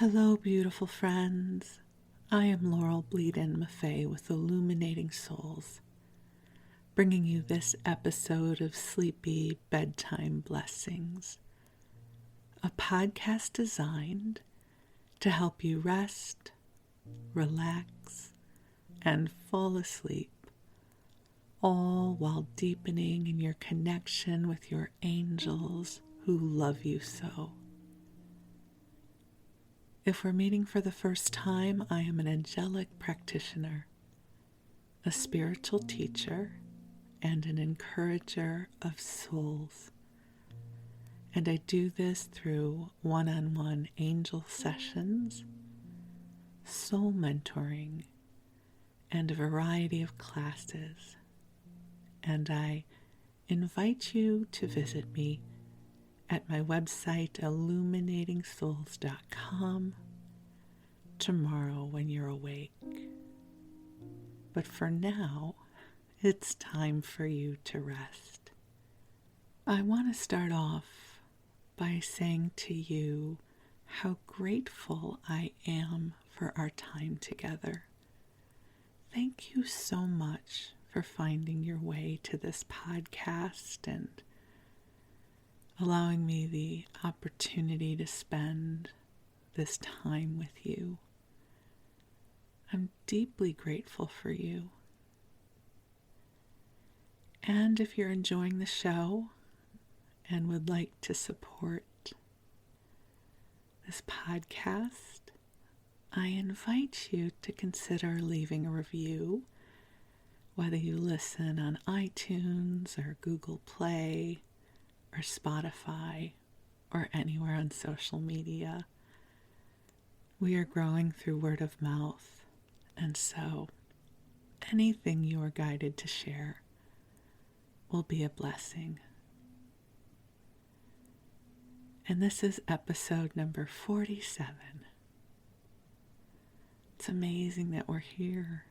Hello, beautiful friends. I am Laurel Bleadon-Maffei with Illuminating Souls, bringing you this episode of Sleepy Bedtime Blessings, a podcast designed to help you rest, relax, and fall asleep, all while deepening in your connection with your angels who love you so. If we're meeting for the first time, I am an angelic practitioner, a spiritual teacher, and an encourager of souls. And I do this through one-on-one angel sessions, soul mentoring, and a variety of classes. And I invite you to visit me at my website, illuminatingsouls.com, tomorrow when you're awake. But for now, it's time for you to rest. I want to start off by saying to you how grateful I am for our time together. Thank you so much for finding your way to this podcast and allowing me the opportunity to spend this time with you. I'm deeply grateful for you. And if you're enjoying the show and would like to support this podcast, I invite you to consider leaving a review, whether you listen on iTunes or Google Play or Spotify, or anywhere on social media. We are growing through word of mouth, and so anything you are guided to share will be a blessing. And this is episode number 47. It's amazing that we're here.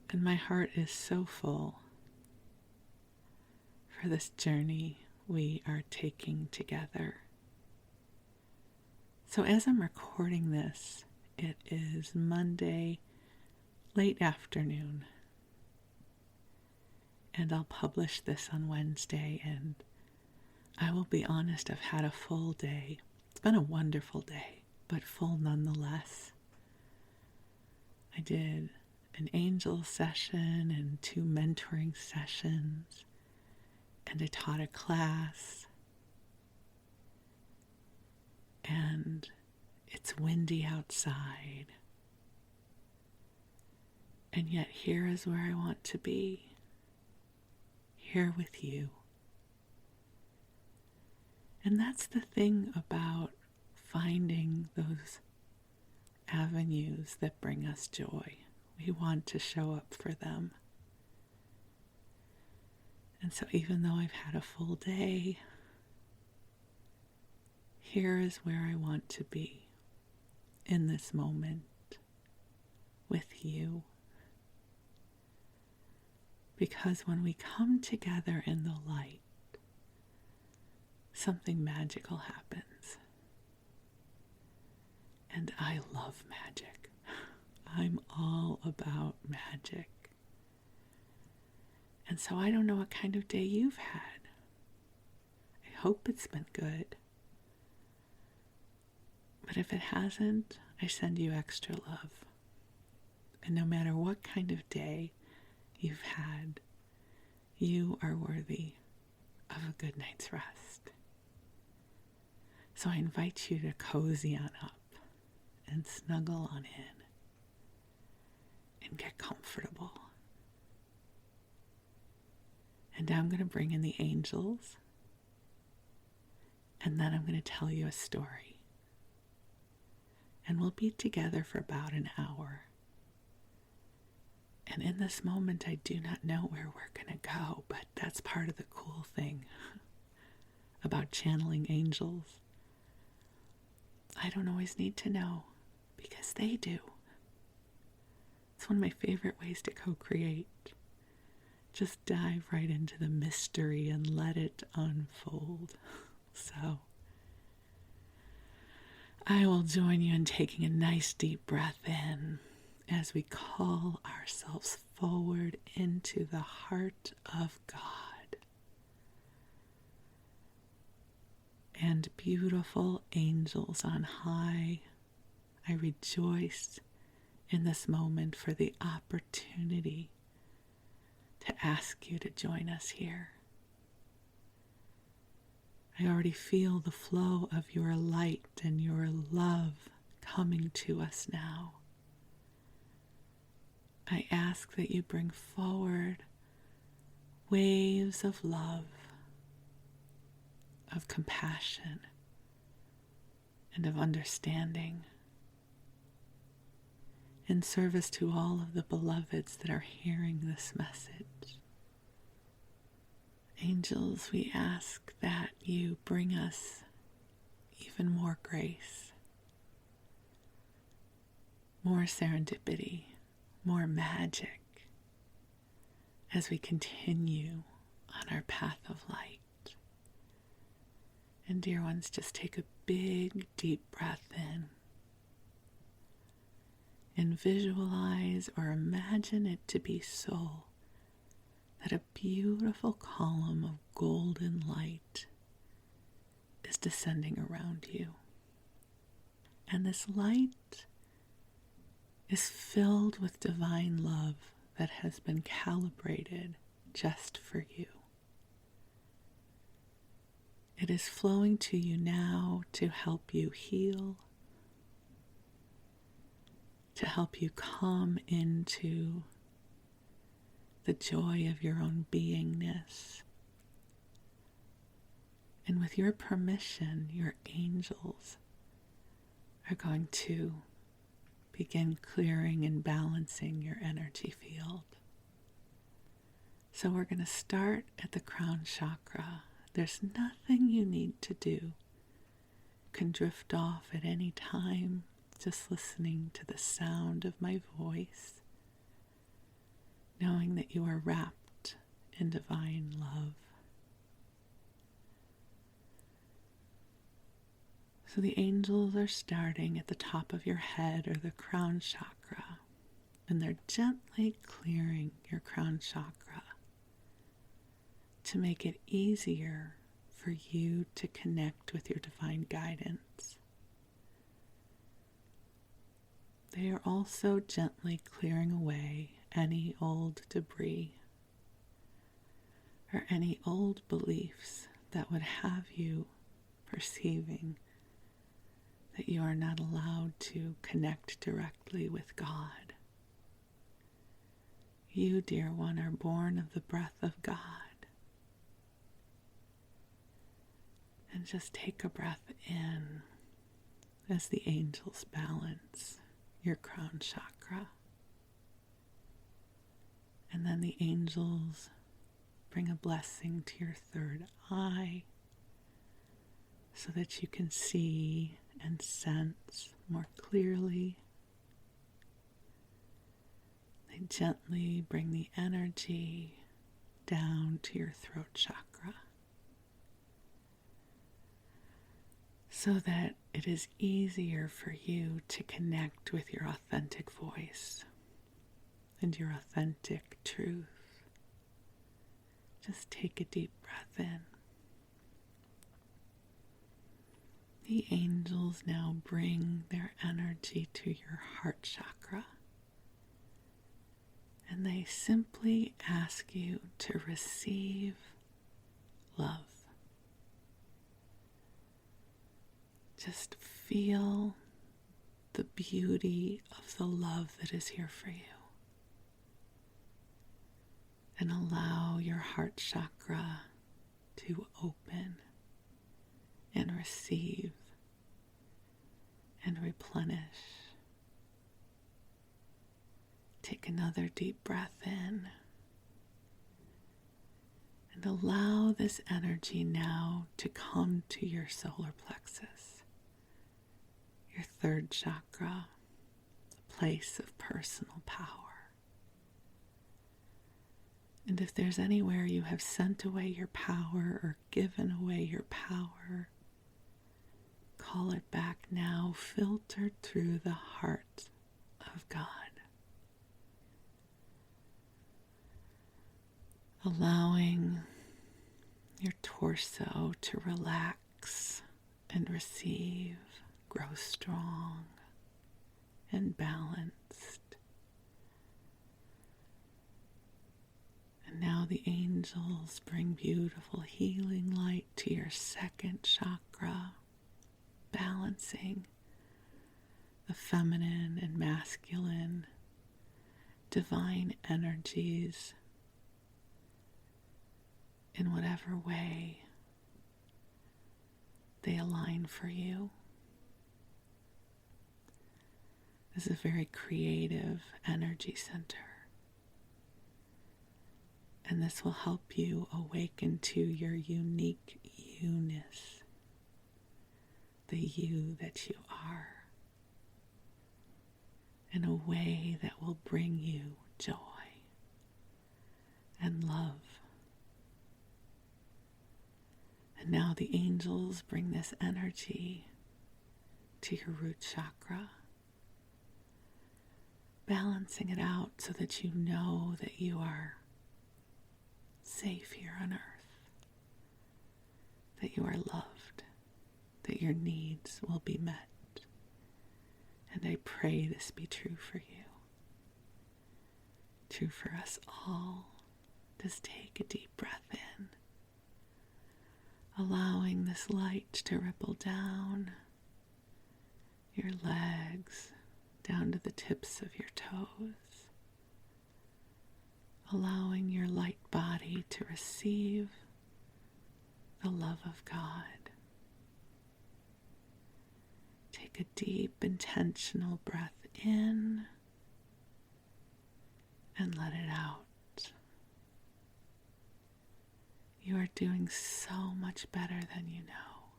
And my heart is so full for this journey we are taking together. So as I'm recording this, it is Monday, late afternoon, and I'll publish this on Wednesday, and I will be honest, I've had a full day. It's been a wonderful day, but full nonetheless. I did an angel session and 2 mentoring sessions, and I taught a class, and it's windy outside, and yet here is where I want to be, here with you. And that's the thing about finding those avenues that bring us joy. We want to show up for them. And so even though I've had a full day, here is where I want to be in this moment with you. Because when we come together in the light, something magical happens. And I love magic. I'm all about magic. And so I don't know what kind of day you've had. I hope it's been good. But if it hasn't, I send you extra love. And no matter what kind of day you've had, you are worthy of a good night's rest. So I invite you to cozy on up and snuggle on in and get comfortable. And I'm going to bring in the angels, and then I'm going to tell you a story. And we'll be together for about an hour. And in this moment, I do not know where we're going to go, but that's part of the cool thing about channeling angels. I don't always need to know, because they do. It's one of my favorite ways to co-create. Just dive right into the mystery and let it unfold. So I will join you in taking a nice deep breath in as we call ourselves forward into the heart of God. And beautiful angels on high, I rejoice in this moment for the opportunity to ask you to join us here. I already feel the flow of your light and your love coming to us now. I ask that you bring forward waves of love, of compassion, and of understanding in service to all of the beloveds that are hearing this message. Angels, we ask that you bring us even more grace, more serendipity, more magic as we continue on our path of light. And dear ones, just take a big, deep breath in and visualize or imagine it to be so that a beautiful column of golden light is descending around you. And this light is filled with divine love that has been calibrated just for you. It is flowing to you now to help you heal, to help you come into the joy of your own beingness. And with your permission, your angels are going to begin clearing and balancing your energy field. So we're going to start at the crown chakra. There's nothing you need to do. You can drift off at any time, just listening to the sound of my voice, knowing that you are wrapped in divine love. So the angels are starting at the top of your head or the crown chakra, and they're gently clearing your crown chakra to make it easier for you to connect with your divine guidance. They are also gently clearing away any old debris or any old beliefs that would have you perceiving that you are not allowed to connect directly with God. You, dear one, are born of the breath of God. And just take a breath in as the angels balance your crown chakra. And then the angels bring a blessing to your third eye so that you can see and sense more clearly. They gently bring the energy down to your throat chakra so that it is easier for you to connect with your authentic voice and your authentic truth. Just take a deep breath in. The angels now bring their energy to your heart chakra, and they simply ask you to receive love. Just feel the beauty of the love that is here for you. And allow your heart chakra to open and receive and replenish. Take another deep breath in and allow this energy now to come to your solar plexus, your third chakra, the place of personal power. And if there's anywhere you have sent away your power or given away your power, call it back now, filtered through the heart of God. Allowing your torso to relax and receive, grow strong and balanced. And now the angels bring beautiful healing light to your second chakra, balancing the feminine and masculine, divine energies in whatever way they align for you. This is a very creative energy center. And this will help you awaken to your unique you-ness, the you that you are, in a way that will bring you joy and love. And now the angels bring this energy to your root chakra, balancing it out so that you know that you are safe here on earth, that you are loved, that your needs will be met. And I pray this be true for you, true for us all. Just take a deep breath in, allowing this light to ripple down your legs, down to the tips of your toes, allowing your light body to receive the love of God. Take a deep, intentional breath in and let it out. You are doing so much better than you know.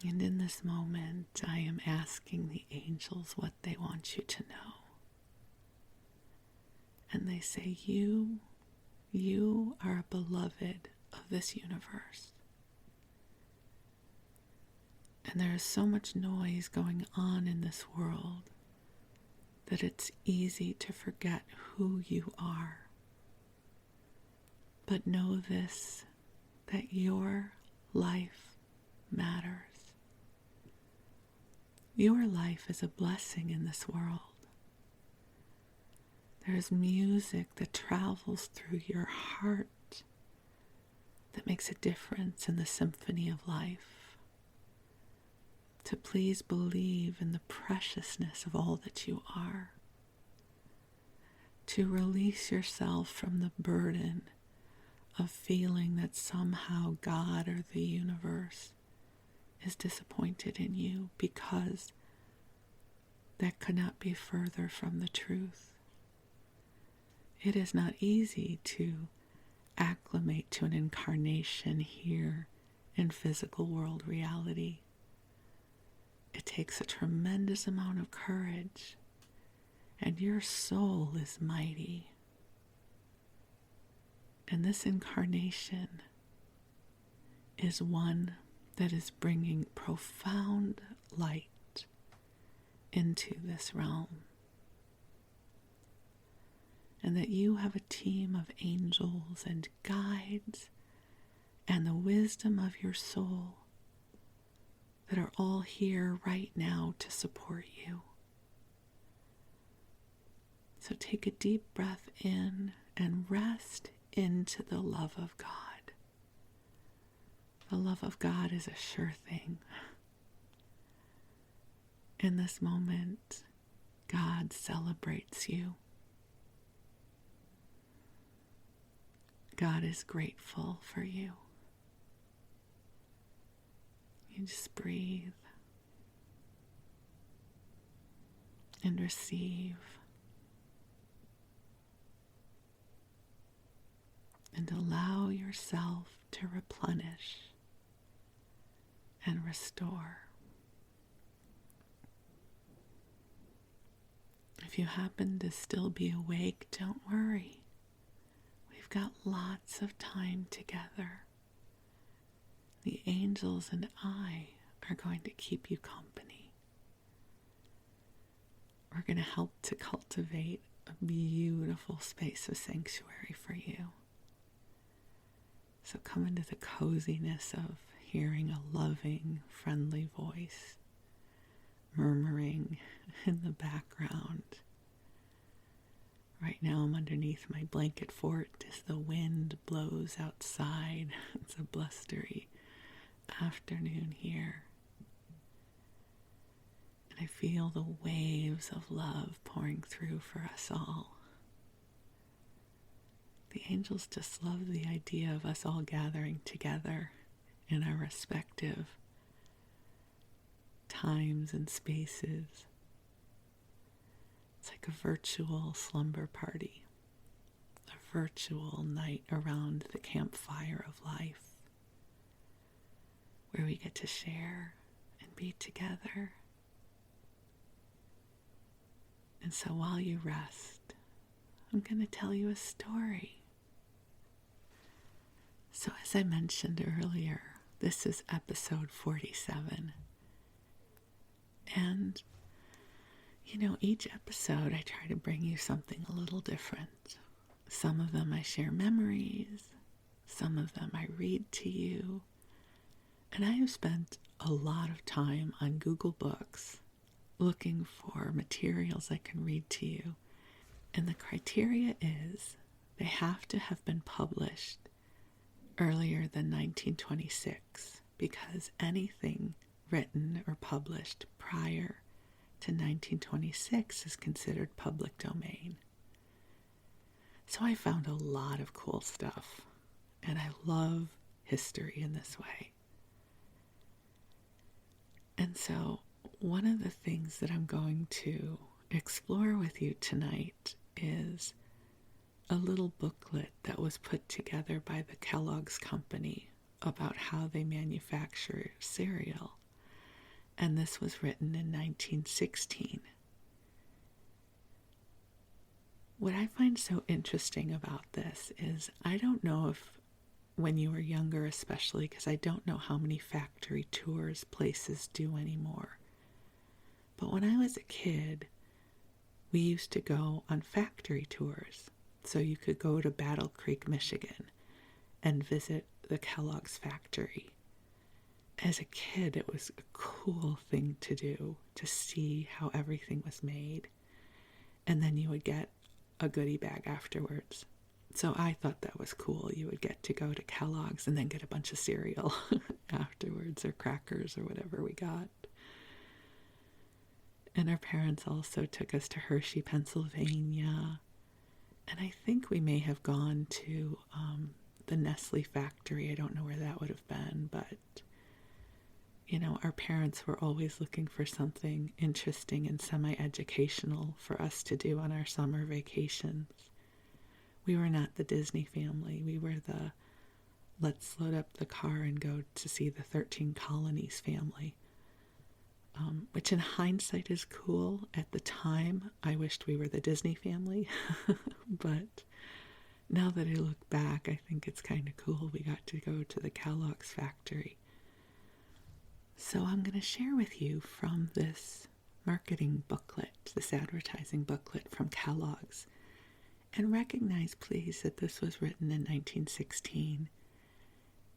And in this moment, I am asking the angels what they want you to know. And they say, you are a beloved of this universe. And there is so much noise going on in this world that it's easy to forget who you are. But know this, that your life matters. Your life is a blessing in this world. There is music that travels through your heart that makes a difference in the symphony of life. To please believe in the preciousness of all that you are. To release yourself from the burden of feeling that somehow God or the universe is disappointed in you, because that could not be further from the truth. It is not easy to acclimate to an incarnation here in physical world reality. It takes a tremendous amount of courage, and your soul is mighty. And this incarnation is one that is bringing profound light into this realm. And that you have a team of angels and guides and the wisdom of your soul that are all here right now to support you. So take a deep breath in and rest into the love of God. The love of God is a sure thing. In this moment, God celebrates you. God is grateful for you. You just breathe and receive and allow yourself to replenish and restore. If you happen to still be awake, don't worry. We've got lots of time together. The angels and I are going to keep you company. We're going to help to cultivate a beautiful space of sanctuary for you. So come into the coziness of hearing a loving, friendly voice murmuring in the background. Right now I'm underneath my blanket fort as the wind blows outside. It's a blustery afternoon here. And I feel the waves of love pouring through for us all. The angels just love the idea of us all gathering together in our respective times and spaces. It's like a virtual slumber party, a virtual night around the campfire of life, where we get to share and be together. And so while you rest, I'm going to tell you a story. So as I mentioned earlier, this is episode 47. And, each episode I try to bring you something a little different. Some of them I share memories. Some of them I read to you. And I have spent a lot of time on Google Books looking for materials I can read to you. And the criteria is they have to have been published earlier than 1926, because anything written or published prior to 1926 is considered public domain. So I found a lot of cool stuff, and I love history in this way. And so one of the things that I'm going to explore with you tonight is a little booklet that was put together by the Kellogg's company about how they manufacture cereal. And this was written in 1916. What I find so interesting about this is I don't know if when you were younger especially, because I don't know how many factory tours places do anymore. But when I was a kid, we used to go on factory tours. So you could go to Battle Creek, Michigan, and visit the Kellogg's factory. As a kid, it was a cool thing to do, to see how everything was made. And then you would get a goodie bag afterwards. So I thought that was cool. You would get to go to Kellogg's and then get a bunch of cereal afterwards, or crackers, or whatever we got. And our parents also took us to Hershey, Pennsylvania. And I think we may have gone to the Nestle factory. I don't know where that would have been, but, our parents were always looking for something interesting and semi-educational for us to do on our summer vacations. We were not the Disney family. We were the let's load up the car and go to see the 13 Colonies family. Which in hindsight is cool. At the time, I wished we were the Disney family. But now that I look back, I think it's kind of cool we got to go to the Kellogg's factory. So I'm going to share with you from this marketing booklet, this advertising booklet from Kellogg's. And recognize, please, that this was written in 1916.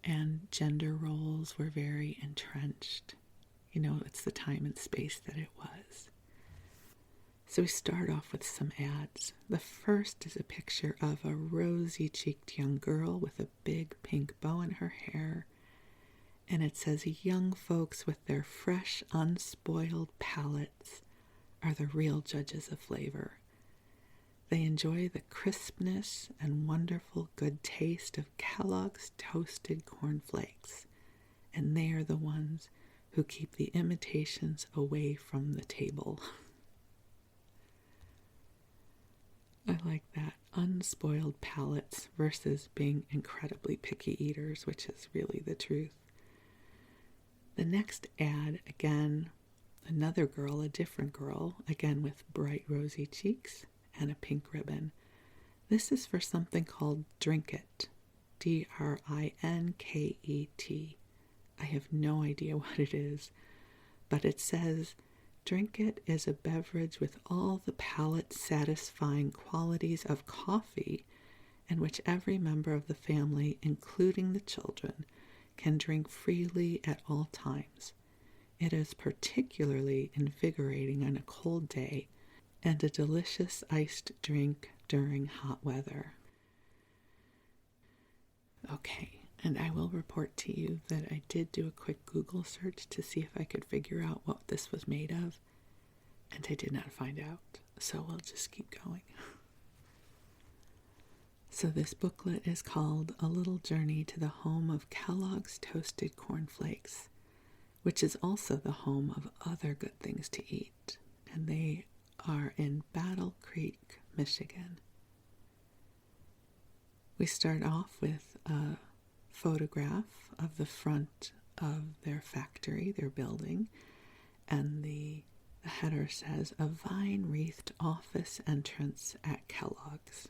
And gender roles were very entrenched. It's the time and space that it was. So we start off with some ads. The first is a picture of a rosy-cheeked young girl with a big pink bow in her hair. And it says, young folks with their fresh, unspoiled palates are the real judges of flavor. They enjoy the crispness and wonderful good taste of Kellogg's toasted cornflakes. And they are the ones who keep the imitations away from the table. I like that. Unspoiled palates versus being incredibly picky eaters, which is really the truth. The next ad, again, another girl, a different girl, again with bright rosy cheeks and a pink ribbon. This is for something called Drink It, Drinket, I have no idea what it is, but it says, drink it as a beverage with all the palate-satisfying qualities of coffee, in which every member of the family, including the children, can drink freely at all times. It is particularly invigorating on a cold day and a delicious iced drink during hot weather. Okay, and I will report to you that I did do a quick Google search to see if I could figure out what this was made of, and I did not find out, so we'll just keep going. So this booklet is called A Little Journey to the Home of Kellogg's Toasted Cornflakes, which is also the home of other good things to eat, and they are in Battle Creek, Michigan. We start off with a photograph of the front of their factory, their building, and the header says, a vine-wreathed office entrance at Kellogg's.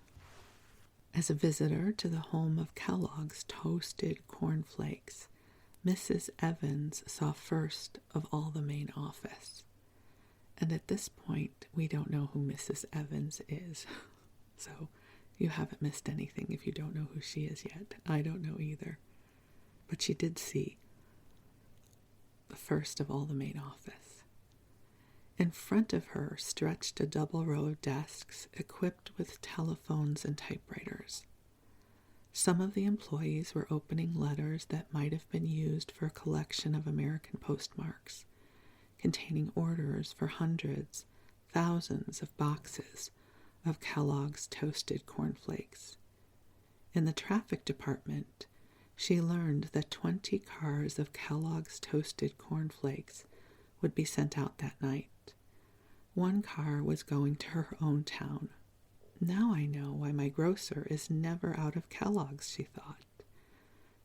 As a visitor to the home of Kellogg's Toasted Cornflakes, Mrs. Evans saw first of all the main office. And at this point, we don't know who Mrs. Evans is. So you haven't missed anything if you don't know who she is yet. I don't know either. But she did see the first of all the main office. In front of her stretched a double row of desks equipped with telephones and typewriters. Some of the employees were opening letters that might have been used for a collection of American postmarks, containing orders for hundreds, thousands of boxes of Kellogg's Toasted Cornflakes. In the traffic department, she learned that 20 cars of Kellogg's Toasted Cornflakes would be sent out that night. One car was going to her own town. Now I know why my grocer is never out of Kellogg's, she thought.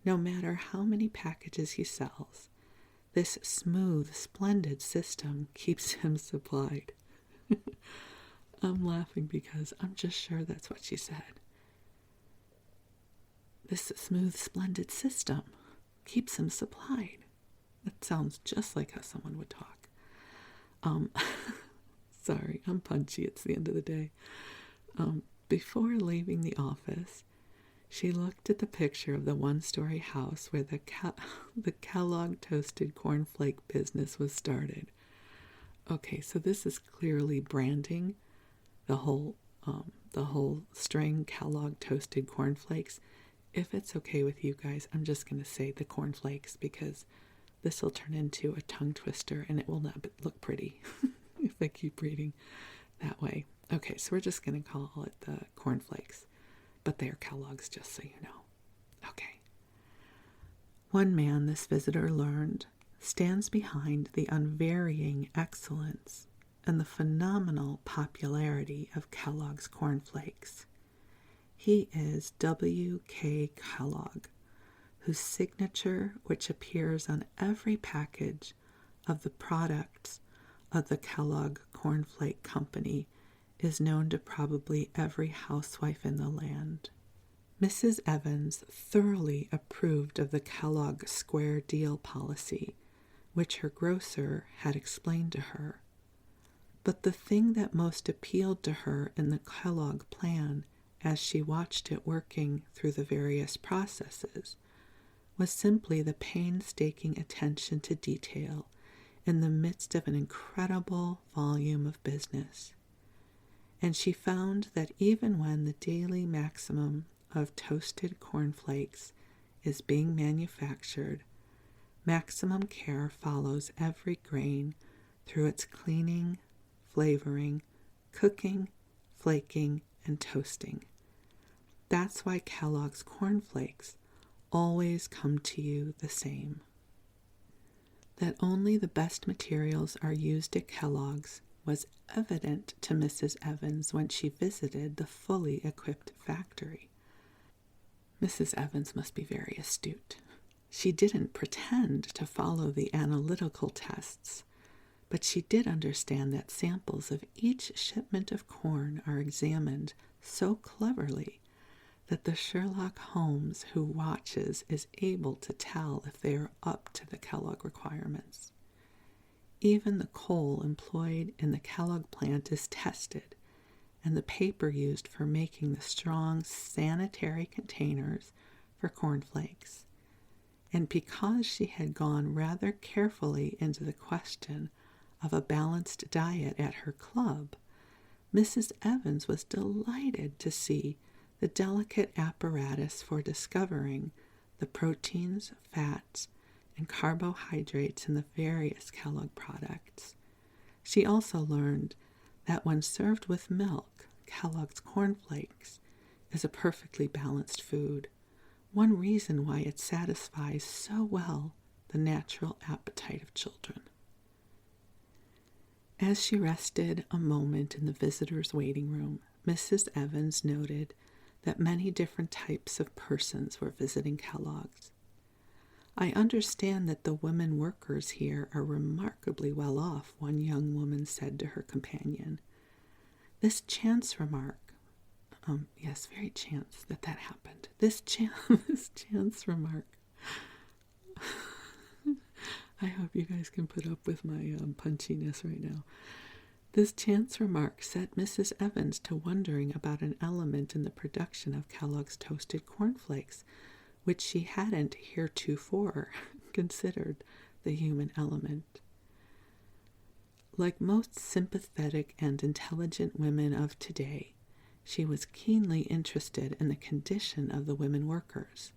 No matter how many packages he sells, this smooth, splendid system keeps him supplied. I'm laughing because I'm just sure that's what she said. This smooth, splendid system keeps him supplied. That sounds just like how someone would talk. Sorry, I'm punchy. It's the end of the day. Before leaving the office, she looked at the picture of the one-story house where the Kellogg Toasted Cornflake business was started. Okay, so this is clearly branding the whole string Kellogg Toasted Cornflakes. If it's okay with you guys, I'm just going to say the cornflakes because this will turn into a tongue twister and it will not look pretty if I keep reading that way. Okay, so we're just going to call it the cornflakes, but they are Kellogg's, just so you know. Okay. One man, this visitor learned, stands behind the unvarying excellence and the phenomenal popularity of Kellogg's cornflakes. He is W.K. Kellogg, whose signature, which appears on every package of the products of the Kellogg Cornflake Company, is known to probably every housewife in the land. Mrs. Evans thoroughly approved of the Kellogg Square Deal policy, which her grocer had explained to her. But the thing that most appealed to her in the Kellogg plan, as she watched it working through the various processes, was simply the painstaking attention to detail in the midst of an incredible volume of business. And she found that even when the daily maximum of toasted cornflakes is being manufactured, maximum care follows every grain through its cleaning, flavoring, cooking, flaking, and toasting. That's why Kellogg's cornflakes always come to you the same. That only the best materials are used at Kellogg's was evident to Mrs. Evans when she visited the fully equipped factory. Mrs. Evans must be very astute. She didn't pretend to follow the analytical tests, but she did understand that samples of each shipment of corn are examined so cleverly that the Sherlock Holmes who watches is able to tell if they are up to the Kellogg requirements. Even the coal employed in the Kellogg plant is tested, and the paper used for making the strong sanitary containers for cornflakes. And because she had gone rather carefully into the question of a balanced diet at her club, Mrs. Evans was delighted to see the delicate apparatus for discovering the proteins, fats, and carbohydrates in the various Kellogg products. She also learned that when served with milk, Kellogg's cornflakes is a perfectly balanced food, one reason why it satisfies so well the natural appetite of children. As she rested a moment in the visitors' waiting room, Mrs. Evans noted that many different types of persons were visiting Kellogg's. I understand that the women workers here are remarkably well off, one young woman said to her companion. This chance remark, yes, very chance that happened. This chance remark. I hope you guys can put up with my punchiness right now. This chance remark set Mrs. Evans to wondering about an element in the production of Kellogg's toasted cornflakes, which she hadn't heretofore considered the human element. Like most sympathetic and intelligent women of today, she was keenly interested in the condition of the women workers.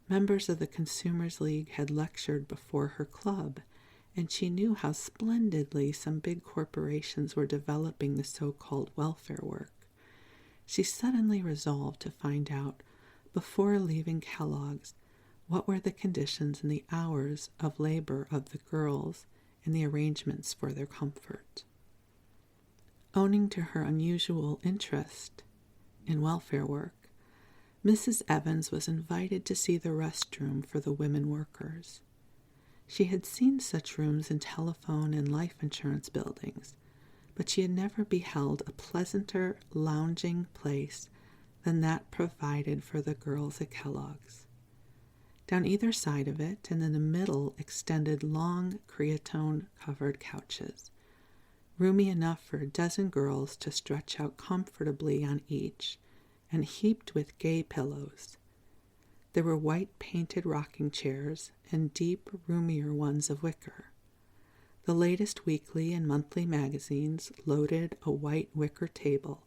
Members of the Consumers League had lectured before her club, and she knew how splendidly some big corporations were developing the so-called welfare work. She suddenly resolved to find out, before leaving Kellogg's, what were the conditions and the hours of labor of the girls and the arrangements for their comfort. Owing to her unusual interest in welfare work, Mrs. Evans was invited to see the restroom for the women workers. She had seen such rooms in telephone and life insurance buildings, but she had never beheld a pleasanter lounging place than that provided for the girls at Kellogg's. Down either side of it and in the middle extended long cretonne-covered couches, roomy enough for a dozen girls to stretch out comfortably on each, and heaped with gay pillows. There were white-painted rocking chairs and deep, roomier ones of wicker. The latest weekly and monthly magazines loaded a white wicker table,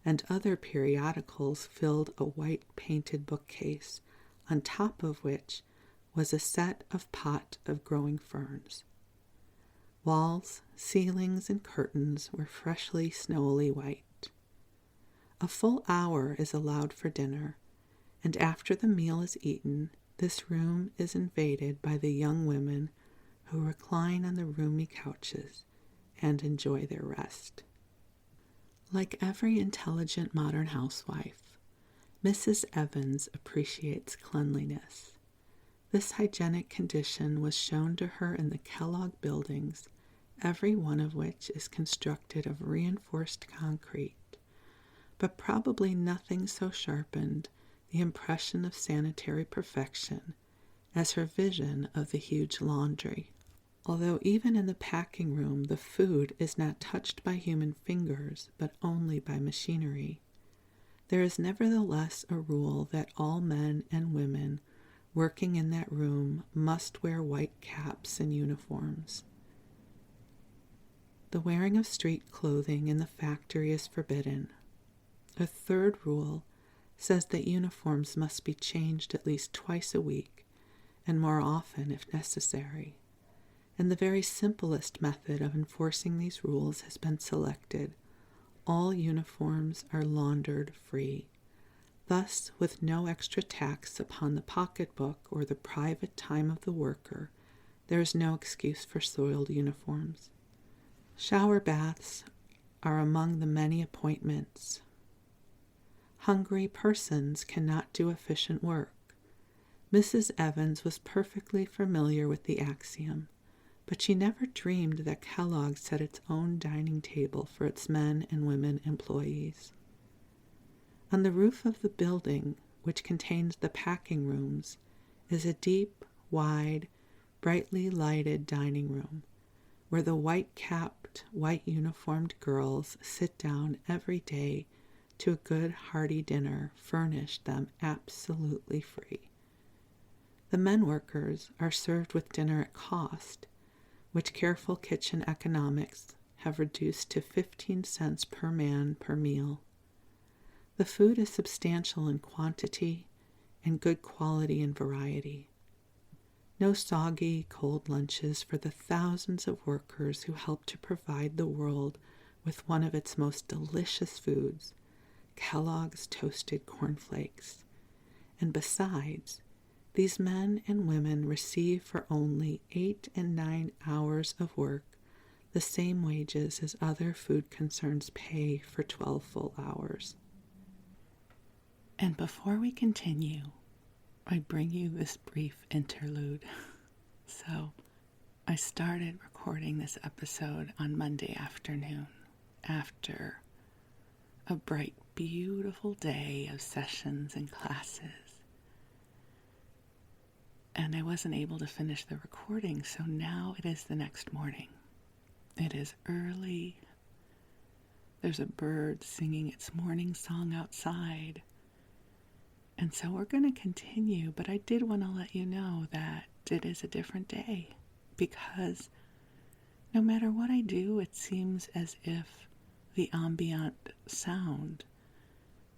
and other periodicals filled a white-painted bookcase, on top of which was a set of pot of growing ferns. Walls, ceilings, and curtains were freshly snowily white. A full hour is allowed for dinner, and after the meal is eaten, this room is invaded by the young women who recline on the roomy couches and enjoy their rest. Like every intelligent modern housewife, Mrs. Evans appreciates cleanliness. This hygienic condition was shown to her in the Kellogg buildings, every one of which is constructed of reinforced concrete, but probably nothing so sharpened the impression of sanitary perfection as her vision of the huge laundry. Although even in the packing room the food is not touched by human fingers, but only by machinery, there is nevertheless a rule that all men and women working in that room must wear white caps and uniforms. The wearing of street clothing in the factory is forbidden. A third rule says that uniforms must be changed at least twice a week, and more often if necessary. And the very simplest method of enforcing these rules has been selected. All uniforms are laundered free. Thus, with no extra tax upon the pocketbook or the private time of the worker, there is no excuse for soiled uniforms. Shower baths are among the many appointments. Hungry persons cannot do efficient work. Mrs. Evans was perfectly familiar with the axiom, but she never dreamed that Kellogg set its own dining table for its men and women employees. On the roof of the building, which contains the packing rooms, is a deep, wide, brightly lighted dining room, where the white-capped, white-uniformed girls sit down every day to a good, hearty dinner furnished them absolutely free. The men workers are served with dinner at cost, which careful kitchen economics have reduced to 15 cents per man per meal. The food is substantial in quantity and good quality and variety. No soggy, cold lunches for the thousands of workers who help to provide the world with one of its most delicious foods, Kellogg's toasted cornflakes. And besides, these men and women receive for only 8 and 9 hours of work the same wages as other food concerns pay for 12 full hours. And before we continue, I bring you this brief interlude. So, I started recording this episode on Monday afternoon after a bright, beautiful day of sessions and classes. And I wasn't able to finish the recording, so now it is the next morning. It is early. There's a bird singing its morning song outside. And so we're going to continue, but I did want to let you know that it is a different day, because no matter what I do, it seems as if the ambient sound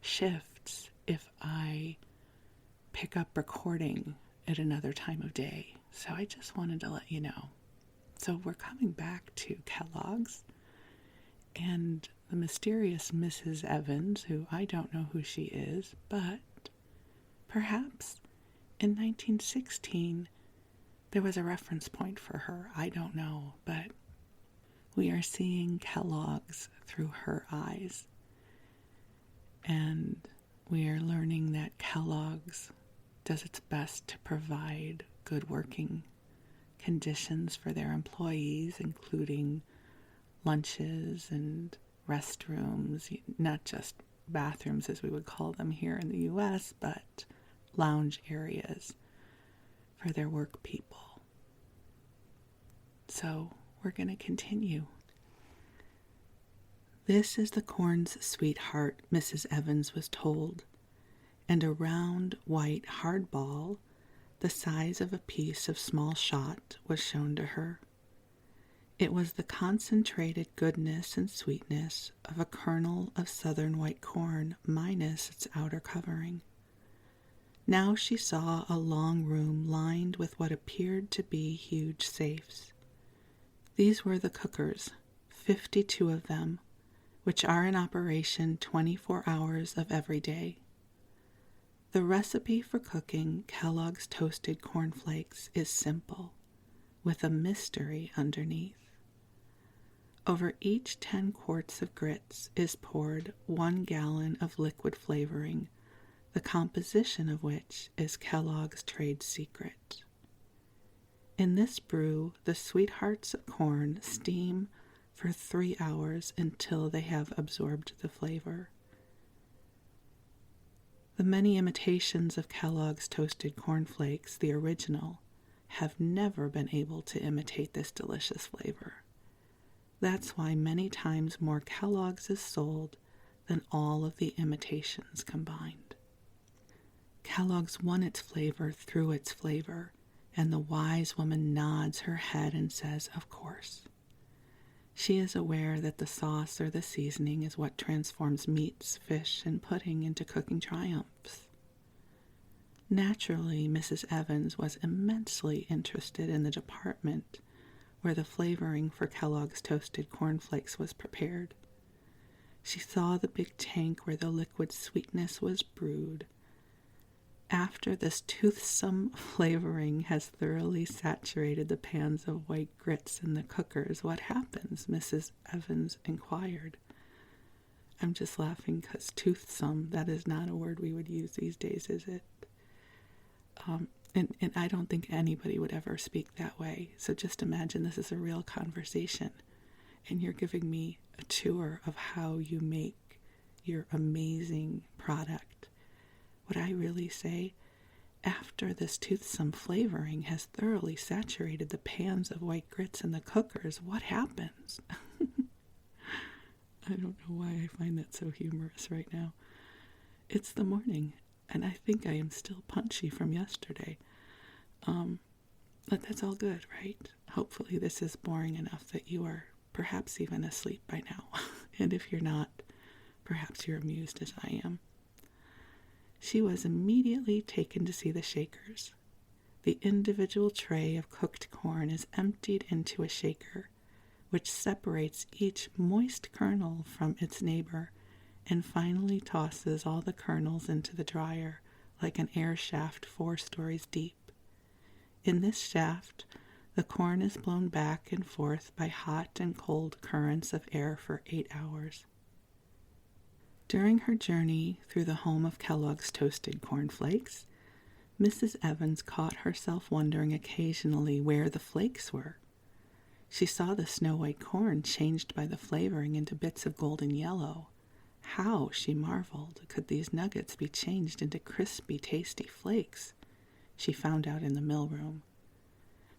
shifts if I pick up recording at another time of day. So I just wanted to let you know. So we're coming back to Kellogg's and the mysterious Mrs. Evans, who I don't know who she is, but perhaps in 1916 there was a reference point for her. I don't know, but we are seeing Kellogg's through her eyes. And we are learning that Kellogg's does its best to provide good working conditions for their employees, including lunches and restrooms, not just bathrooms as we would call them here in the U.S., but lounge areas for their work people. So we're going to continue. This is the corn's sweetheart, Mrs. Evans was told, and a round, white, hard ball, the size of a piece of small shot, was shown to her. It was the concentrated goodness and sweetness of a kernel of southern white corn minus its outer covering. Now she saw a long room lined with what appeared to be huge safes. These were the cookers, 52 of them, which are in operation 24 hours of every day. The recipe for cooking Kellogg's toasted cornflakes is simple, with a mystery underneath. Over each 10 quarts of grits is poured 1 gallon of liquid flavoring, the composition of which is Kellogg's trade secret. In this brew, the sweethearts of corn steam for 3 hours until they have absorbed the flavor. The many imitations of Kellogg's toasted cornflakes, the original, have never been able to imitate this delicious flavor. That's why many times more Kellogg's is sold than all of the imitations combined. Kellogg's won its flavor through its flavor, and the wise woman nods her head and says, of course. She is aware that the sauce or the seasoning is what transforms meats, fish, and pudding into cooking triumphs. Naturally, Mrs. Evans was immensely interested in the department where the flavoring for Kellogg's toasted cornflakes was prepared. She saw the big tank where the liquid sweetness was brewed. After this toothsome flavoring has thoroughly saturated the pans of white grits in the cookers, what happens? Mrs. Evans inquired. I'm just laughing because toothsome, that is not a word we would use these days, is it? And I don't think anybody would ever speak that way. So just imagine this is a real conversation, and you're giving me a tour of how you make your amazing product. What I really say, after this toothsome flavoring has thoroughly saturated the pans of white grits in the cookers, what happens? I don't know why I find that so humorous right now. It's the morning, and I think I am still punchy from yesterday. But that's all good, right? Hopefully this is boring enough that you are perhaps even asleep by now. And if you're not, perhaps you're amused as I am. She was immediately taken to see the shakers. The individual tray of cooked corn is emptied into a shaker, which separates each moist kernel from its neighbor and finally tosses all the kernels into the dryer like an air shaft 4 stories deep. In this shaft, the corn is blown back and forth by hot and cold currents of air for 8 hours. During her journey through the home of Kellogg's toasted cornflakes, Mrs. Evans caught herself wondering occasionally where the flakes were. She saw the snow-white corn changed by the flavoring into bits of golden yellow. How, she marveled, could these nuggets be changed into crispy, tasty flakes? She found out in the mill room.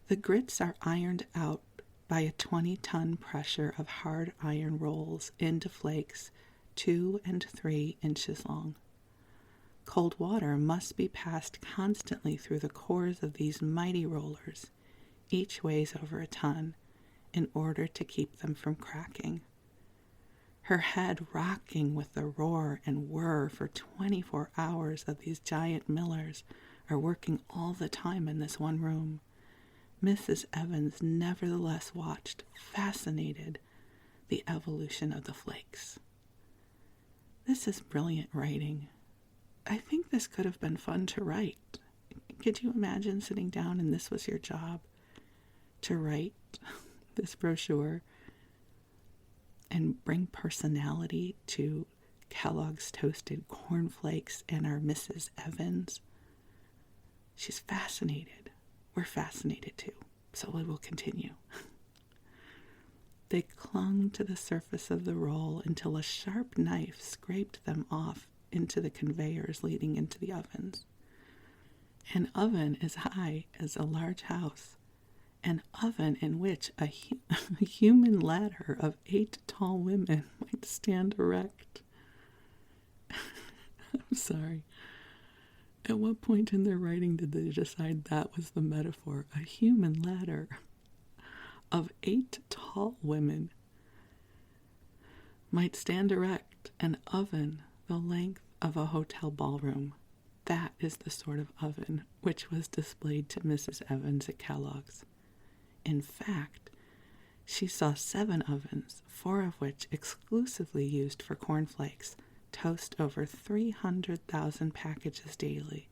The grits are ironed out by a 20-ton pressure of hard iron rolls into flakes 2 and 3 inches long. Cold water must be passed constantly through the cores of these mighty rollers, each weighs over a ton, in order to keep them from cracking. Her head rocking with the roar and whir for 24 hours of these giant millers are working all the time in this one room. Mrs. Evans nevertheless watched, fascinated, the evolution of the flakes. This is brilliant writing. I think this could have been fun to write. Could you imagine sitting down and this was your job? To write this brochure and bring personality to Kellogg's toasted cornflakes and our Mrs. Evans. She's fascinated. We're fascinated too, so we will continue. They clung to the surface of the roll until a sharp knife scraped them off into the conveyors leading into the ovens. An oven as high as a large house, an oven in which a human ladder of 8 tall women might stand erect. I'm sorry. At what point in their writing did they decide that was the metaphor? A human ladder of 8 tall women might stand erect, an oven the length of a hotel ballroom. That is the sort of oven which was displayed to Mrs. Evans at Kellogg's. In fact, she saw 7 ovens, 4 of which exclusively used for cornflakes, toast over 300,000 packages daily.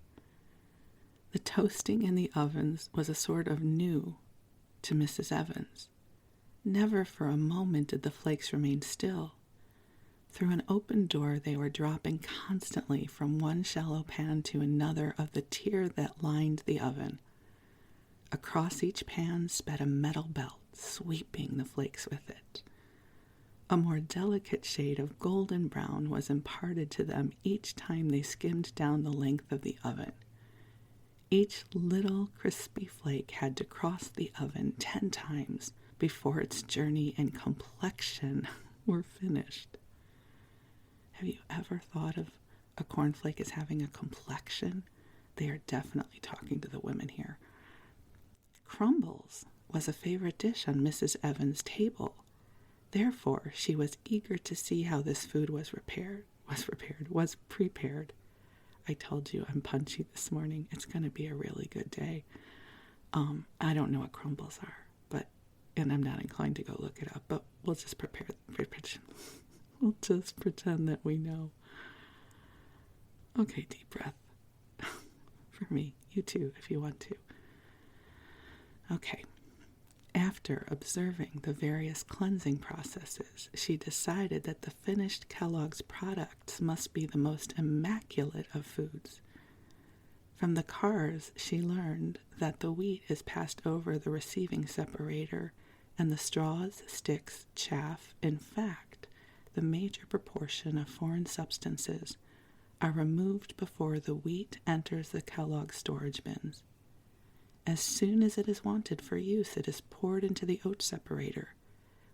The toasting in the ovens was a sort of new to Mrs. Evans. Never for a moment did the flakes remain still. Through an open door they were dropping constantly from one shallow pan to another of the tier that lined the oven. Across each pan sped a metal belt, sweeping the flakes with it. A more delicate shade of golden brown was imparted to them each time they skimmed down the length of the oven. Each little crispy flake had to cross the oven 10 times before its journey and complexion were finished. Have you ever thought of a cornflake as having a complexion? They are definitely talking to the women here. Crumbles was a favorite dish on Mrs. Evans' table. Therefore, she was eager to see how this food was prepared. I told you I'm punchy this morning. It's going to be a really good day. I don't know what crumbles are, and I'm not inclined to go look it up, but we'll just We'll just pretend that we know. Okay, deep breath. For me, you too, if you want to. Okay. After observing the various cleansing processes, she decided that the finished Kellogg's products must be the most immaculate of foods. From the cars, she learned that the wheat is passed over the receiving separator, and the straws, sticks, chaff. In fact, the major proportion of foreign substances are removed before the wheat enters the Kellogg storage bins. As soon as it is wanted for use, it is poured into the oat separator,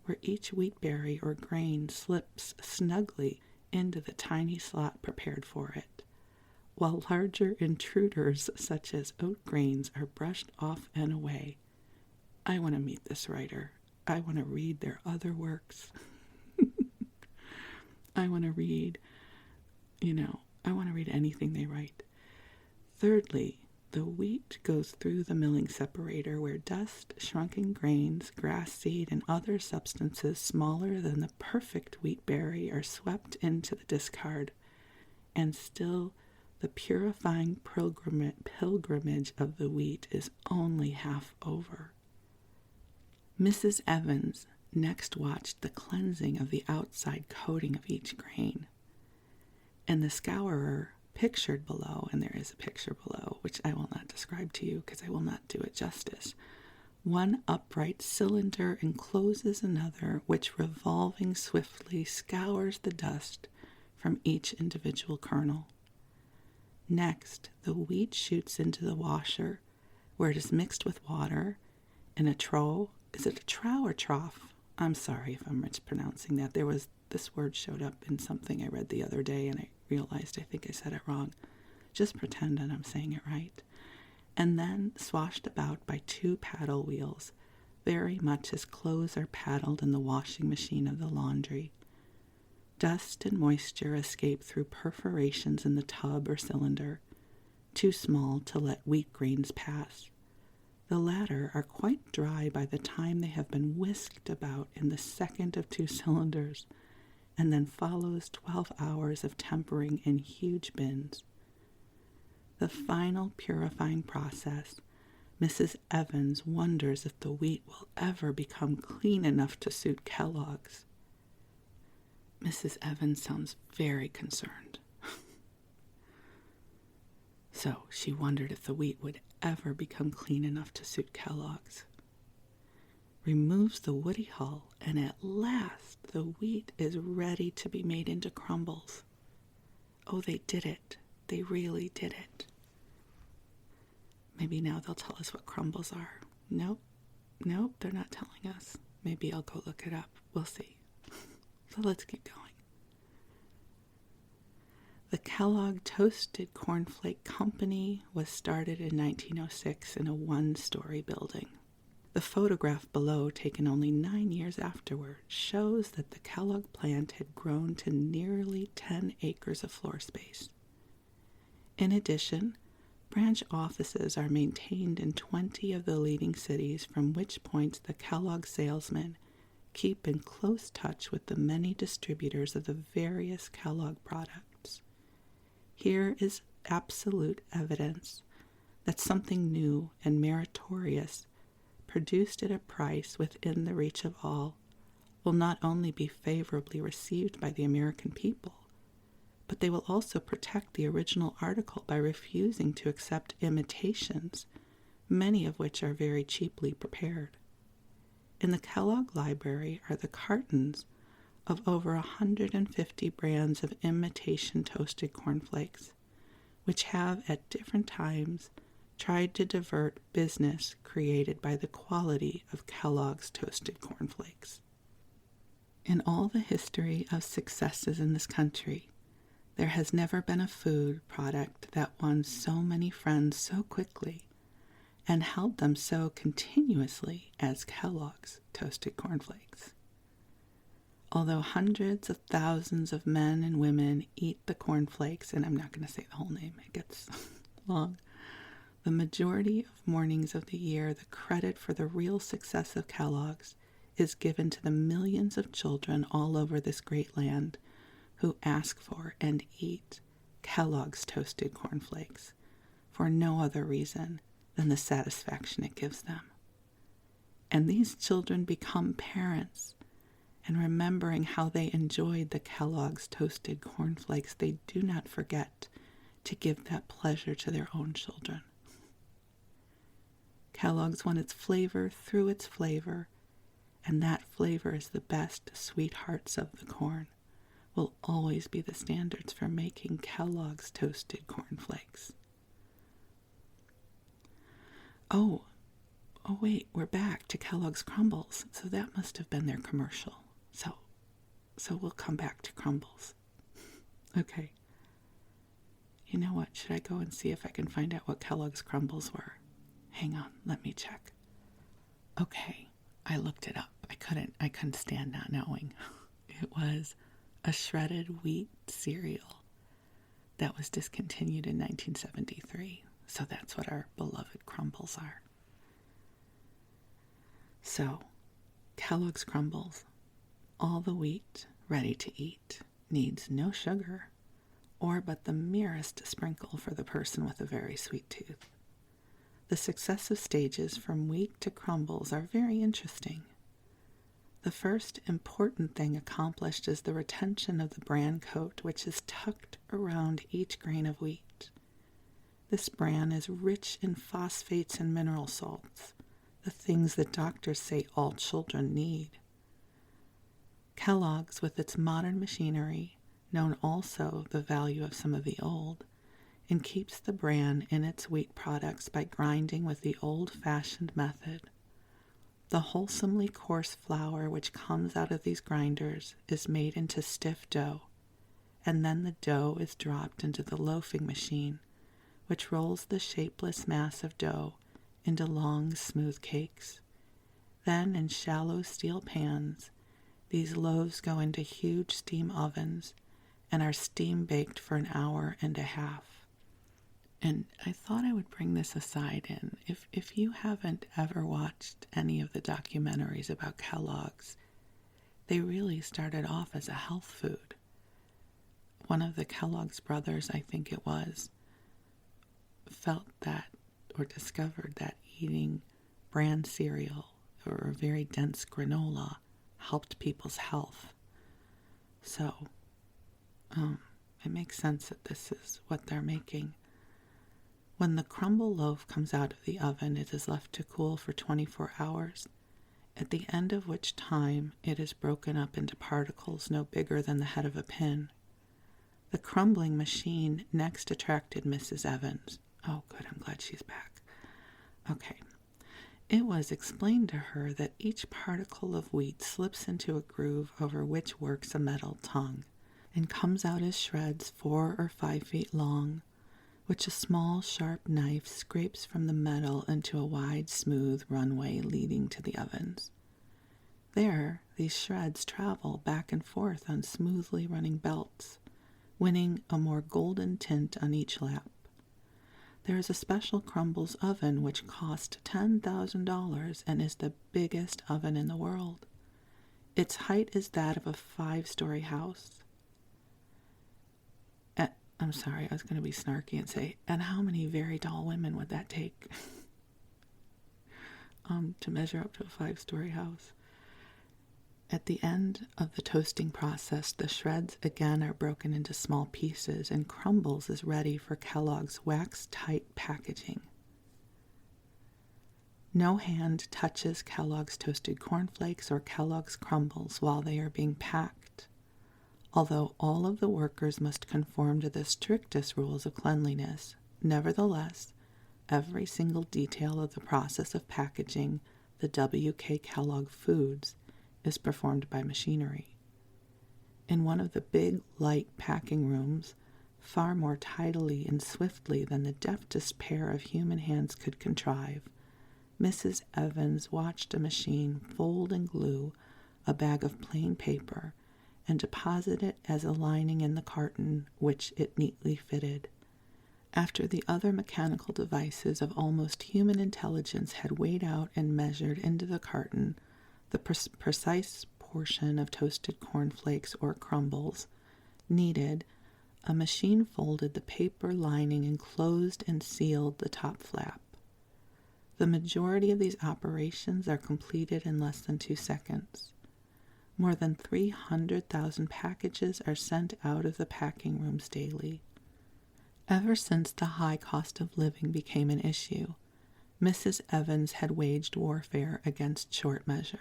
where each wheat berry or grain slips snugly into the tiny slot prepared for it, while larger intruders such as oat grains are brushed off and away. I want to meet this writer. I want to read their other works. I want to read, I want to read anything they write. Thirdly, the wheat goes through the milling separator where dust, shrunken grains, grass seed, and other substances smaller than the perfect wheat berry are swept into the discard, and still the purifying pilgrimage of the wheat is only half over. Mrs. Evans next watched the cleansing of the outside coating of each grain, and the scourer pictured below, and there is a picture below, which I will not describe to you because I will not do it justice. One upright cylinder encloses another, which revolving swiftly scours the dust from each individual kernel. Next, the wheat shoots into the washer, where it is mixed with water in a trough. Is it a trough or trough? I'm sorry if I'm mispronouncing that. This word showed up in something I read the other day, and I realized I think I said it wrong. Just pretend that I'm saying it right. And then swashed about by 2 paddle wheels, very much as clothes are paddled in the washing machine of the laundry. Dust and moisture escape through perforations in the tub or cylinder, too small to let wheat grains pass. The latter are quite dry by the time they have been whisked about in the second of 2 cylinders, and then follows 12 hours of tempering in huge bins. The final purifying process, Mrs. Evans wonders if the wheat will ever become clean enough to suit Kellogg's. Mrs. Evans sounds very concerned. So she wondered if the wheat would ever become clean enough to suit Kellogg's. Removes the woody hull, and at last the wheat is ready to be made into crumbles. Oh, they did it. They really did it. Maybe now they'll tell us what crumbles are. Nope, they're not telling us. Maybe I'll go look it up. We'll see. So let's keep going. The Kellogg Toasted Cornflake Company was started in 1906 in a 1-story building. The photograph below, taken only 9 years afterward, shows that the Kellogg plant had grown to nearly 10 acres of floor space. In addition, branch offices are maintained in 20 of the leading cities, from which points the Kellogg salesmen keep in close touch with the many distributors of the various Kellogg products. Here is absolute evidence that something new and meritorious, produced at a price within the reach of all, will not only be favorably received by the American people, but they will also protect the original article by refusing to accept imitations, many of which are very cheaply prepared. In the Kellogg Library are the cartons of over 150 brands of imitation toasted cornflakes, which have at different times tried to divert business created by the quality of Kellogg's toasted cornflakes. In all the history of successes in this country, there has never been a food product that won so many friends so quickly and held them so continuously as Kellogg's toasted cornflakes. Although hundreds of thousands of men and women eat the cornflakes, and I'm not going to say the whole name, it gets long, the majority of mornings of the year, the credit for the real success of Kellogg's is given to the millions of children all over this great land who ask for and eat Kellogg's toasted cornflakes for no other reason than the satisfaction it gives them. And these children become parents, and remembering how they enjoyed the Kellogg's toasted cornflakes, they do not forget to give that pleasure to their own children. Kellogg's won its flavor through its flavor, and that flavor is the best sweethearts of the corn, will always be the standards for making Kellogg's toasted cornflakes. Oh, wait, we're back to Kellogg's Crumbles, so that must have been their commercial. So we'll come back to Crumbles. Okay. You know what? Should I go and see if I can find out what Kellogg's Crumbles were? Hang on, let me check. Okay, I looked it up. I couldn't stand not knowing. It was a shredded wheat cereal that was discontinued in 1973. So that's what our beloved Crumbles are. So, Kellogg's Crumbles, all the wheat ready to eat, needs no sugar or but the merest sprinkle for the person with a very sweet tooth. The successive stages from wheat to crumbles are very interesting. The first important thing accomplished is the retention of the bran coat, which is tucked around each grain of wheat. This bran is rich in phosphates and mineral salts, the things that doctors say all children need. Kellogg's, with its modern machinery, known also the value of some of the old, and keeps the bran in its wheat products by grinding with the old-fashioned method. The wholesomely coarse flour which comes out of these grinders is made into stiff dough, and then the dough is dropped into the loafing machine, which rolls the shapeless mass of dough into long, smooth cakes. Then, in shallow steel pans, these loaves go into huge steam ovens and are steam-baked for an hour and a half. And I thought I would bring this aside in. If you haven't ever watched any of the documentaries about Kellogg's, they really started off as a health food. One of the Kellogg's brothers, I think it was, felt that or discovered that eating bran cereal or a very dense granola helped people's health. So, it makes sense that this is what they're making. When the crumble loaf comes out of the oven, it is left to cool for 24 hours, at the end of which time it is broken up into particles no bigger than the head of a pin. The crumbling machine next attracted Mrs. Evans. Oh, good, I'm glad she's back. Okay. It was explained to her that each particle of wheat slips into a groove over which works a metal tongue, and comes out as shreds 4 or 5 feet long, which a small, sharp knife scrapes from the metal into a wide, smooth runway leading to the ovens. There, these shreds travel back and forth on smoothly running belts, winning a more golden tint on each lap. There is a special Crumbles oven which cost $10,000 and is the biggest oven in the world. Its height is that of a 5-story house. I'm sorry, I was going to be snarky and say, and how many very tall women would that take to measure up to a 5-story house? At the end of the toasting process, the shreds again are broken into small pieces, and Crumbles is ready for Kellogg's wax-tight packaging. No hand touches Kellogg's toasted cornflakes or Kellogg's Crumbles while they are being packed, although all of the workers must conform to the strictest rules of cleanliness. Nevertheless, every single detail of the process of packaging the W.K. Kellogg foods is performed by machinery. In one of the big, light packing rooms, far more tidily and swiftly than the deftest pair of human hands could contrive, Mrs. Evans watched a machine fold and glue a bag of plain paper and deposit it as a lining in the carton, which it neatly fitted. After the other mechanical devices of almost human intelligence had weighed out and measured into the carton the precise portion of toasted cornflakes or crumbles needed, a machine folded the paper lining and closed and sealed the top flap. The majority of these operations are completed in less than 2 seconds. More than 300,000 packages are sent out of the packing rooms daily. Ever since the high cost of living became an issue, Mrs. Evans had waged warfare against short measure.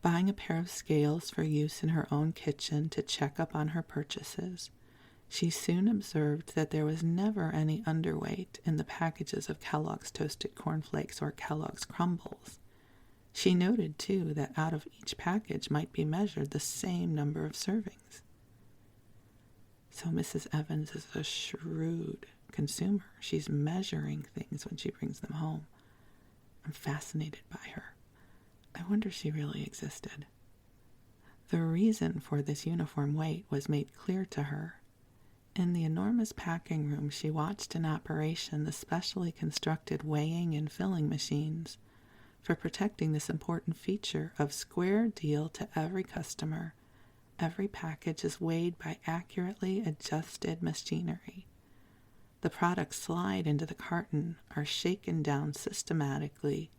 buying a pair of scales for use in her own kitchen to check up on her purchases. She soon observed that there was never any underweight in the packages of Kellogg's Toasted Corn Flakes or Kellogg's Crumbles. She noted, too, that out of each package might be measured the same number of servings. So Mrs. Evans is a shrewd consumer. She's measuring things when she brings them home. I'm fascinated by her. I wonder if she really existed. The reason for this uniform weight was made clear to her. In the enormous packing room, she watched in operation the specially constructed weighing and filling machines for protecting this important feature of square deal to every customer. Every package is weighed by accurately adjusted machinery. The products slide into the carton, are shaken down systematically,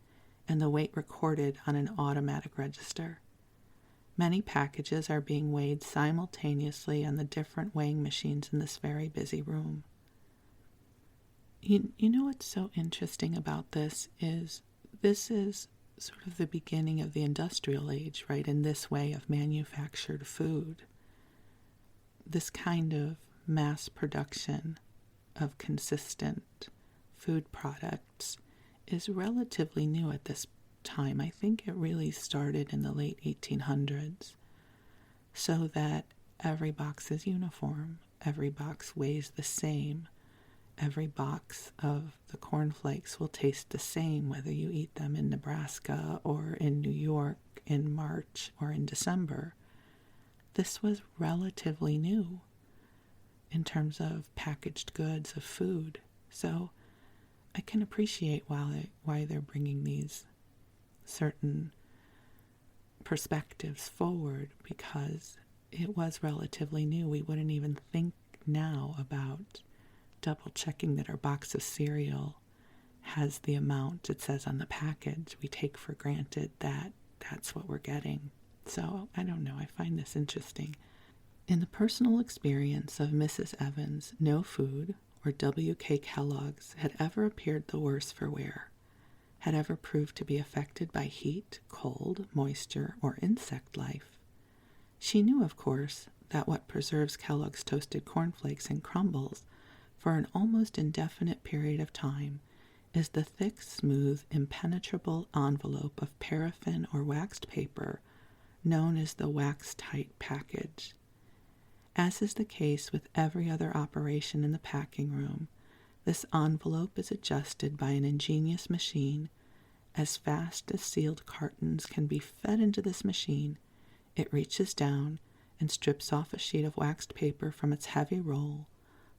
and the weight recorded on an automatic register. Many packages are being weighed simultaneously on the different weighing machines in this very busy room. You know what's so interesting about this is sort of the beginning of the industrial age, right? In this way of manufactured food. This kind of mass production of consistent food products is relatively new at this time. I think it really started in the late 1800s, so that every box is uniform, every box weighs the same, every box of the cornflakes will taste the same whether you eat them in Nebraska or in New York in March or in December. This was relatively new in terms of packaged goods of food, so I can appreciate why they're bringing these certain perspectives forward, because it was relatively new. We wouldn't even think now about double checking that our box of cereal has the amount it says on the package. We take for granted that that's what we're getting. So I don't know, I find this interesting. In the personal experience of Mrs. Evans, no food, or W.K. Kellogg's, had ever appeared the worse for wear, had ever proved to be affected by heat, cold, moisture, or insect life. She knew, of course, that what preserves Kellogg's Toasted Cornflakes and Crumbles for an almost indefinite period of time is the thick, smooth, impenetrable envelope of paraffin or waxed paper known as the wax-tight package. As is the case with every other operation in the packing room, this envelope is adjusted by an ingenious machine. As fast as sealed cartons can be fed into this machine, it reaches down and strips off a sheet of waxed paper from its heavy roll,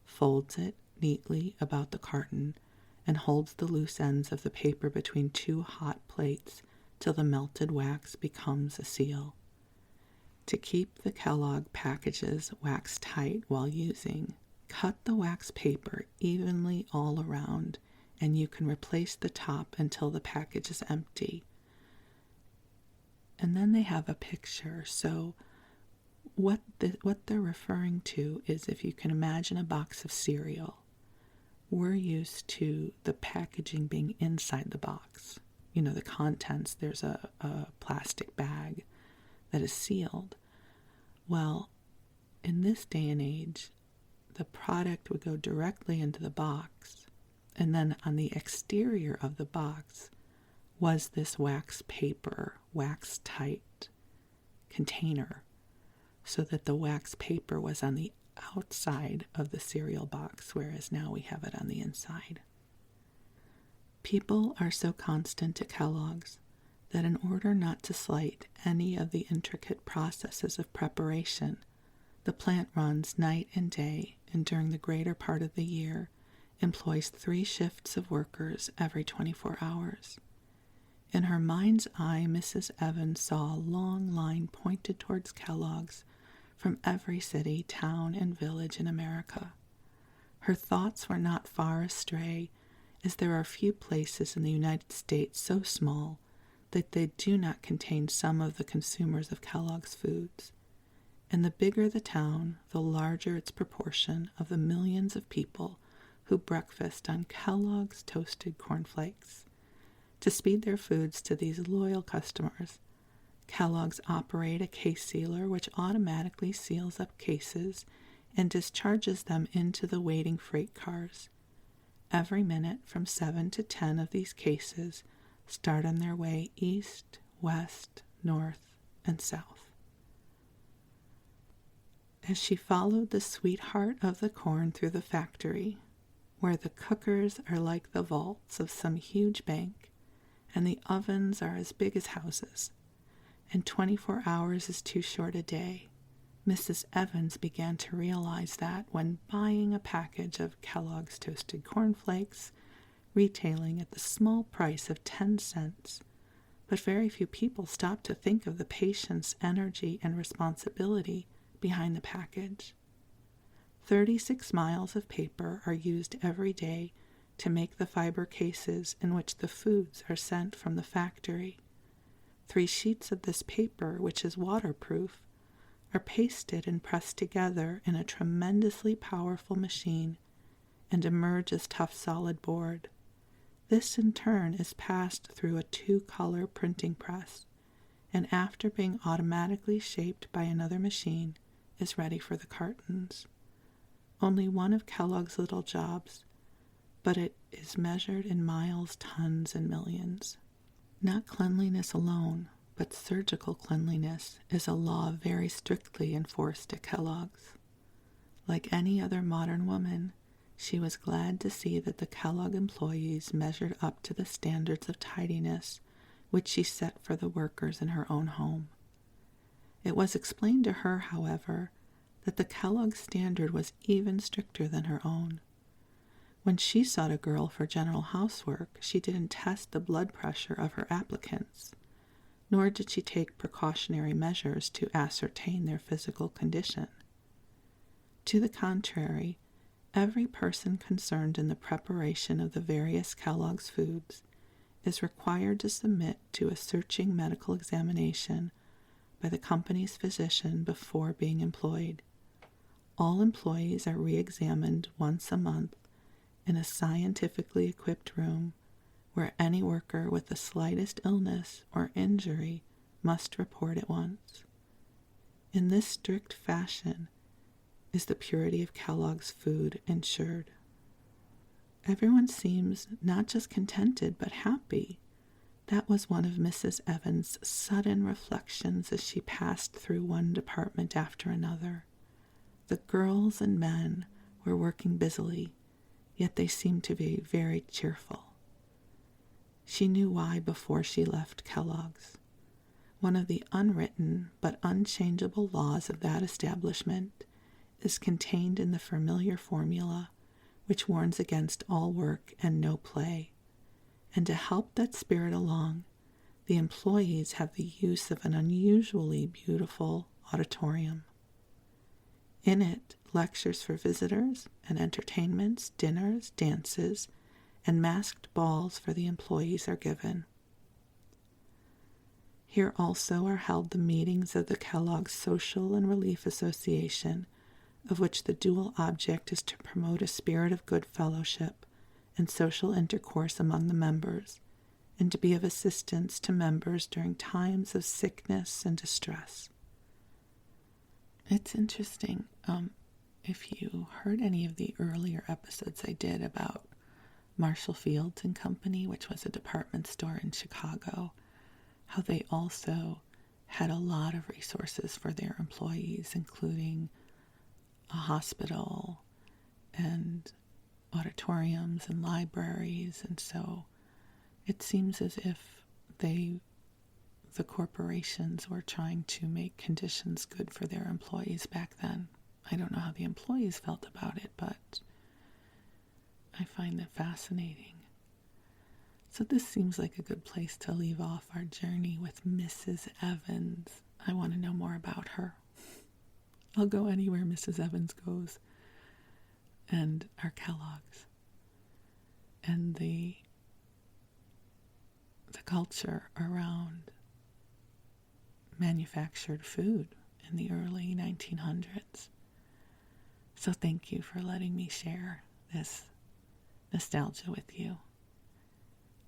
folds it neatly about the carton, and holds the loose ends of the paper between two hot plates till the melted wax becomes a seal. To keep the Kellogg packages wax tight while using, cut the wax paper evenly all around, and you can replace the top until the package is empty. And then they have a picture. So what they're referring to is, if you can imagine a box of cereal, we're used to the packaging being inside the box. You know, the contents, there's a plastic bag that is sealed. Well, in this day and age, the product would go directly into the box, and then on the exterior of the box was this wax paper, wax tight container, so that the wax paper was on the outside of the cereal box, whereas now we have it on the inside. People are so constant at Kellogg's that in order not to slight any of the intricate processes of preparation, the plant runs night and day, and during the greater part of the year employs 3 shifts of workers every 24 hours. In her mind's eye, Mrs. Evans saw a long line pointed towards Kellogg's from every city, town, and village in America. Her thoughts were not far astray, as there are few places in the United States so small that they do not contain some of the consumers of Kellogg's foods. And the bigger the town, the larger its proportion of the millions of people who breakfast on Kellogg's Toasted Cornflakes. To speed their foods to these loyal customers, Kellogg's operate a case sealer which automatically seals up cases and discharges them into the waiting freight cars. Every minute, from 7 to 10 of these cases start on their way east, west, north, and south. As she followed the sweetheart of the corn through the factory, where the cookers are like the vaults of some huge bank, and the ovens are as big as houses, and 24 hours is too short a day, Mrs. Evans began to realize that when buying a package of Kellogg's toasted cornflakes, retailing at the small price of 10 cents, but very few people stopped to think of the patience, energy, and responsibility behind the package. 36 miles of paper are used every day to make the fiber cases in which the foods are sent from the factory. 3 sheets of this paper, which is waterproof, are pasted and pressed together in a tremendously powerful machine and emerge as tough solid board. This in turn is passed through a 2-color printing press, and after being automatically shaped by another machine, is ready for the cartons. Only one of Kellogg's little jobs, but it is measured in miles, tons, and millions. Not cleanliness alone, but surgical cleanliness is a law very strictly enforced at Kellogg's. Like any other modern woman, she was glad to see that the Kellogg employees measured up to the standards of tidiness which she set for the workers in her own home. It was explained to her, however, that the Kellogg standard was even stricter than her own. When she sought a girl for general housework, she didn't test the blood pressure of her applicants, nor did she take precautionary measures to ascertain their physical condition. To the contrary, every person concerned in the preparation of the various Kellogg's foods is required to submit to a searching medical examination by the company's physician before being employed. All employees are re-examined once a month in a scientifically equipped room where any worker with the slightest illness or injury must report at once. In this strict fashion is the purity of Kellogg's food ensured. Everyone seems not just contented but happy. That was one of Mrs. Evans' sudden reflections as she passed through one department after another. The girls and men were working busily, yet they seemed to be very cheerful. She knew why before she left Kellogg's. One of the unwritten but unchangeable laws of that establishment is contained in the familiar formula which warns against all work and no play. And to help that spirit along, the employees have the use of an unusually beautiful auditorium. In it, lectures for visitors and entertainments, dinners, dances, and masked balls for the employees are given. Here also are held the meetings of the Kellogg Social and Relief Association, of which the dual object is to promote a spirit of good fellowship and social intercourse among the members, and to be of assistance to members during times of sickness and distress. It's interesting, if you heard any of the earlier episodes I did about Marshall Fields and Company, which was a department store in Chicago, how they also had a lot of resources for their employees, including a hospital and auditoriums and libraries. And so it seems as if the corporations were trying to make conditions good for their employees back then. I don't know how the employees felt about it, but I find it fascinating. So this seems like a good place to leave off our journey with Mrs. Evans. I want to know more about her. I'll go anywhere Mrs. Evans goes. And our Kellogg's. And the culture around manufactured food in the early 1900s. So thank you for letting me share this nostalgia with you.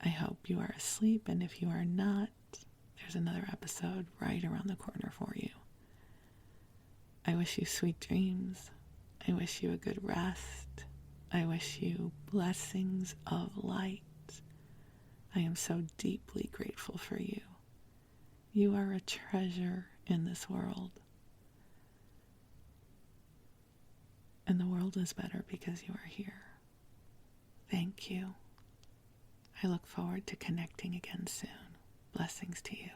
I hope you are asleep, and if you are not, there's another episode right around the corner for you. I wish you sweet dreams. I wish you a good rest. I wish you blessings of light. I am so deeply grateful for you. You are a treasure in this world. And the world is better because you are here. Thank you. I look forward to connecting again soon. Blessings to you.